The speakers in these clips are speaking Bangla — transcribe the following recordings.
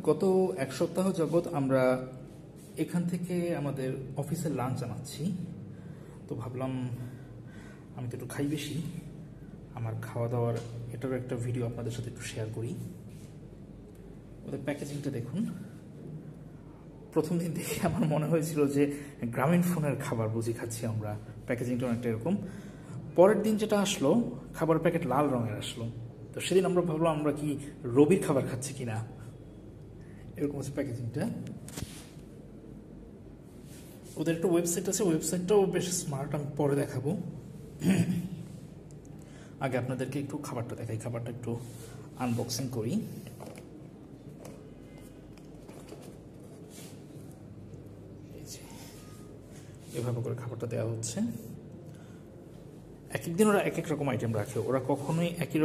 গত এক সপ্তাহ যাবৎ আমরা এখান থেকে আমাদের অফিসের লাঞ্চ আনাচ্ছি। তো ভাবলাম আমি তো একটু খাই বেশি, আমার খাওয়া দাওয়ার এটারও একটা ভিডিও আপনাদের সাথে একটু শেয়ার করি। ওদের প্যাকেজিংটা দেখুন। প্রথম দিন দেখে আমার মনে হয়েছিল যে গ্রামীণ ফোনের খাবার বুঝি খাচ্ছি আমরা, প্যাকেজিংটা অনেকটা এরকম। পরের দিন যেটা আসলো, খাবার প্যাকেট লাল রঙের আসলো। তো সেদিন আমরা ভাবলাম আমরা কি রবির খাবার খাচ্ছি কিনা, এরকম হচ্ছে প্যাকেজিংটা। ওদের একটা ওয়েবসাইট আছে, ওয়েবসাইটটাও বেশ স্মার্ট, আমি পরে দেখাবো। আগে আপনাদেরকে একটু খাবারটা দেখাই, খাবারটা একটু আনবক্সিং করি। এভাবে করে খাবারটা দেওয়া হচ্ছে। এক এক দিন ওরা এক এক রকম আইটেম রাখে, ওরা কখনোই একই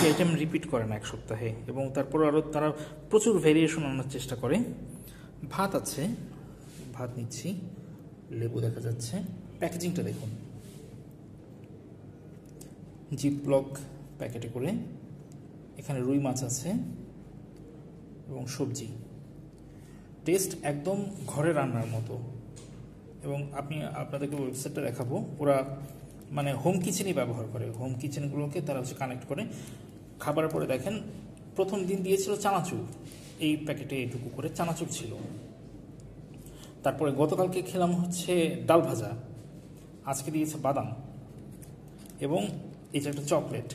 আইটেম রিপিট করে না এক সপ্তাহে, এবং তারপর আরও তারা প্রচুর ভেরিয়েশন আনার চেষ্টা করে। ভাত আছে, ভাত নিচ্ছি, লেবু দেখা যাচ্ছে। প্যাকেজিংটা দেখুন, জিপলক প্যাকেটে করে, এখানে রুই মাছ আছে এবং সবজি। টেস্ট একদম ঘরে রান্নার মতো। এবং আপনাদেরকে ওয়েবসাইটটা দেখাবো, ওরা মানে হোম কিচেনই ব্যবহার করে, হোম কিচেনগুলোকে তারা কানেক্ট করে। খাবার পরে দেখেন, প্রথম দিন দিয়েছিল চানাচুর, এই প্যাকেটে এটুকু করে চানাচুর ছিল। তারপরে গতকালকে খেলাম হচ্ছে ডাল ভাজা, আজকে দিয়েছে বাদাম, এবং এই যে একটা চকলেট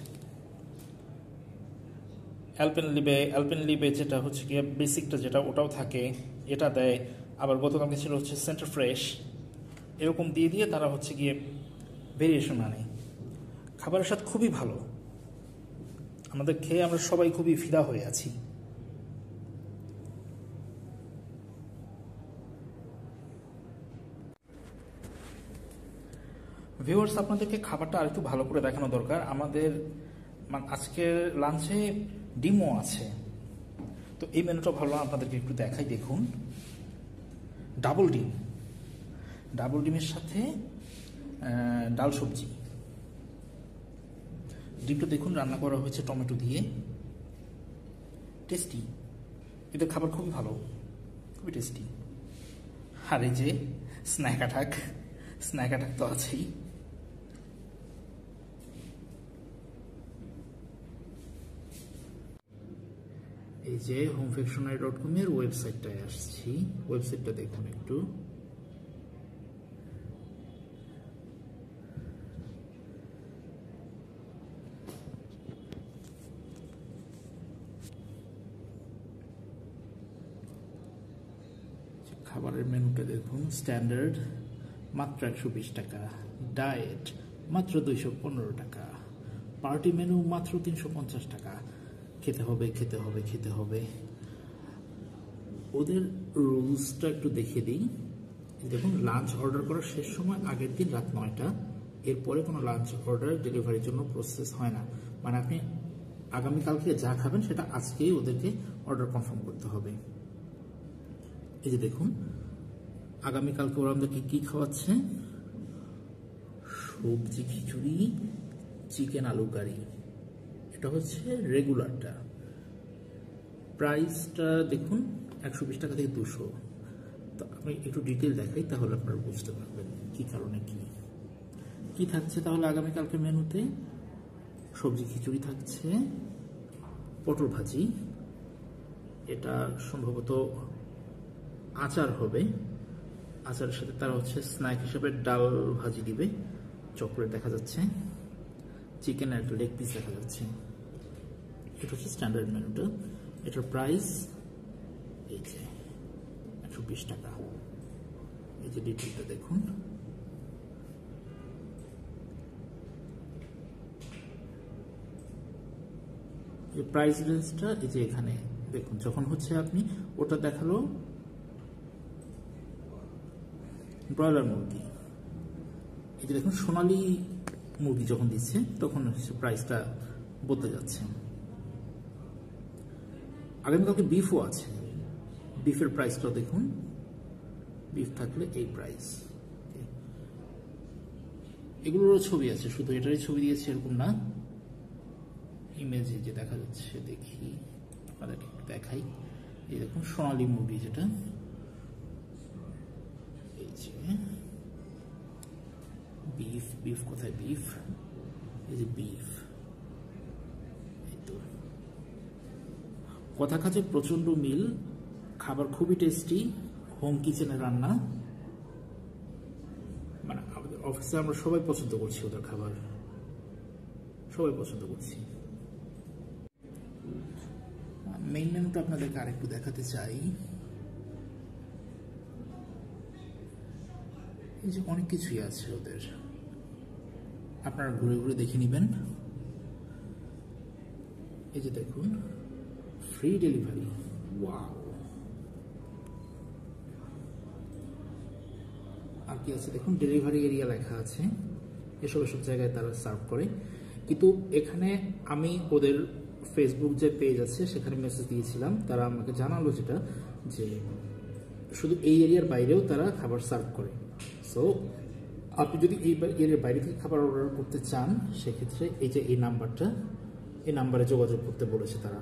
অ্যালপেনলিবে যেটা হচ্ছে গিয়ে বেসিকটা যেটা, ওটাও থাকে, এটা দেয়। আবার গতকালকে ছিল হচ্ছে সেন্টার ফ্রেশ, এরকম দিয়ে দিয়ে তারা হচ্ছে গিয়ে ভেরিয়েশন আনে। খাবারের স্বাদ খুবই ভালো, আমাদের খেয়ে আমরা সবাই খুবই ফিদা হয়ে আছি। ভিউয়ার্স, আপনাদেরকে খাবারটা আর একটু ভালো করে দেখানো দরকার। আমাদের আজকের লাঞ্চে ডিমও আছে, তো এই মেনুটা ভালো আপনাদেরকে একটু দেখাই। দেখুন, ডাবল ডিমের সাথে ডাল সবজি। ডিমটা দেখুন রান্না করা হয়েছে টমেটো দিয়ে, টেস্টি। এদের খাবার খুবই ভালো, খুবই টেস্টি। আর এই যে স্ন্যাক অ্যাটাক তো আছেই। এই যে homefectionery.com এর ওয়েবসাইটটায় আসছি, ওয়েবসাইটটা দেখুন একটু। খাবারের মেনুটা দেখুন, স্ট্যান্ডার্ড মাত্র 120 টাকা, ডায়েট মাত্র 215 টাকা, পার্টি মেনু মাত্র 350 টাকা। খেতে হবে। ওদের রুলসটা একটু দেখিয়ে দিই। দেখুন, লাঞ্চ অর্ডার করার শেষ সময় আগের দিন রাত 9টা, এরপরে কোনো লাঞ্চ অর্ডার ডেলিভারির জন্য প্রসেস হয় না। মানে আপনি আগামীকালকে যা খাবেন সেটা আজকেই ওদেরকে অর্ডার কনফার্ম করতে হবে। এই যে দেখুন, আগামীকালকে ওরা আমাদেরকে কি খাওয়াচ্ছে, সবজি খিচুড়ি, চিকেন আলু কারি। এটা হচ্ছে রেগুলারটা। প্রাইসটা দেখুন 120 টাকা থেকে 200। তো আমি একটু ডিটেল দেখাই, তাহলে আপনারা বুঝতে পারবেন কি কারণে কি থাকছে। তাহলে আগামীকালকে মেনুতে সবজি খিচুড়ি থাকছে, পটল ভাজি, এটা সম্ভবত আচার হবে, আচারের সাথে তারা হচ্ছে স্ন্যাক হিসেবে ডাল ভাজি দিবে, চকলেট দেখা যাচ্ছে, চিকেন আর লেগ পিস দেখা যাচ্ছে। এটা হচ্ছে স্ট্যান্ডার্ড মেনুটা। এটার প্রাইস এই যে 120 টাকা। এই যে ডিটেলটা দেখুন। এই প্রাইস রেঞ্জটা এই যে এখানে দেখুন, যখন হচ্ছে আপনি ওটা দেখালো ব্রয়লার মুরগি, এই যে দেখুন সোনালী মুরগি যখন দিচ্ছে তখন হচ্ছে প্রাইসটা বদলে যাচ্ছে। আগামীকালকে বিফও আছে, বিফের প্রাইসটাও দেখুন, বিফ থাকলে এই প্রাইস। এগুলোরও ছবি আছে, শুধু এটারই ছবি দিয়েছে এরকম না, ইমেজে যে দেখা যাচ্ছে, দেখি আপনাদেরকে দেখাই। এই দেখুন সোনালী মুরগি, যেটা এই যে বিফ, বিফ কোথায় বিফ, এই যে বিফ, এই তো কথা কাজে প্রচন্ড মিল, খাবার খুবই টেস্টি, হোম কিচেনে রান্না, মানে আমাদের অফিসে আমরা সবাই পছন্দ করছি ওদের খাবার, সবাই পছন্দ করছি। মেইন মেনুটা আপনাদেরকে আরেকটু দেখাতে চাই। এই যে অনেক কিছুই আছে ওদের, আপনারা ঘুরে ঘুরে দেখে নেবেন। এই যে দেখুন ফ্রি ডেলিভারি, ওয়াও। আর কি আছে দেখুন, ডেলিভারি এরিয়া লেখা আছে, এসব জায়গায় তারা সার্ভ করে। কিন্তু এখানে আমি ওদের ফেসবুক যে পেজ আছে সেখানে মেসেজ দিয়েছিলাম, তারা আমাকে জানালো যেটা যে শুধু এই এরিয়ার বাইরেও তারা খাবার সার্ভ করে। সো আপনি যদি এই এরিয়ার বাইরে থেকে খাবার অর্ডার করতে চান সেক্ষেত্রে এই যে এই নাম্বারে যোগাযোগ করতে বলেছে তারা।